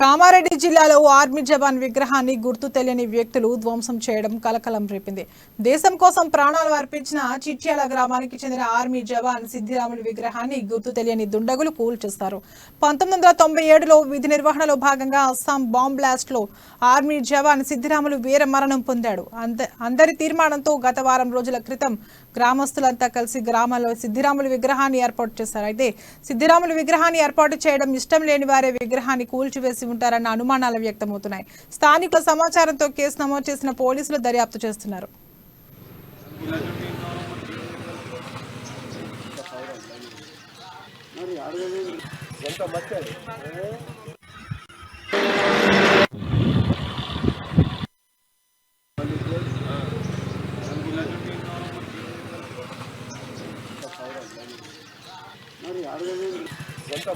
కామారెడ్డి జిల్లాలో ఆర్మీ జవాన్ విగ్రహాన్ని గుర్తు తెలియని వ్యక్తులు ధ్వంసం చేయడం కలకలం రేపింది. దేశం కోసం ప్రాణాలు అర్పించిన చిట్యాల గ్రామానికి చెందిన ఆర్మీ జవాన్ సిద్ధిరాములు విగ్రహాన్ని గుర్తు తెలియని దుండగులు కూల్చేస్తారు. 1997లో విధి నిర్వహణలో భాగంగా అస్సాం బాంబ్ బ్లాస్ట్ లో ఆర్మీ జవాన్ సిద్ధిరాములు వీర మరణం పొందాడు. అందరి తీర్మానంతో గత వారం రోజుల క్రితం గ్రామస్తులంతా కలిసి గ్రామంలో సిద్ధిరాములు విగ్రహాన్ని ఏర్పాటు చేశారు. అయితే సిద్ధిరాములు విగ్రహాన్ని ఏర్పాటు చేయడం ఇష్టం లేని వారే విగ్రహాన్ని కూల్చివేసి ఉంటారన్న అనుమానాలు వ్యక్తమవుతున్నాయి. స్థానికుల సమాచారంతో కేసు నమోదు చేసిన పోలీసులు దర్యాప్తు చేస్తున్నారు. ఎంత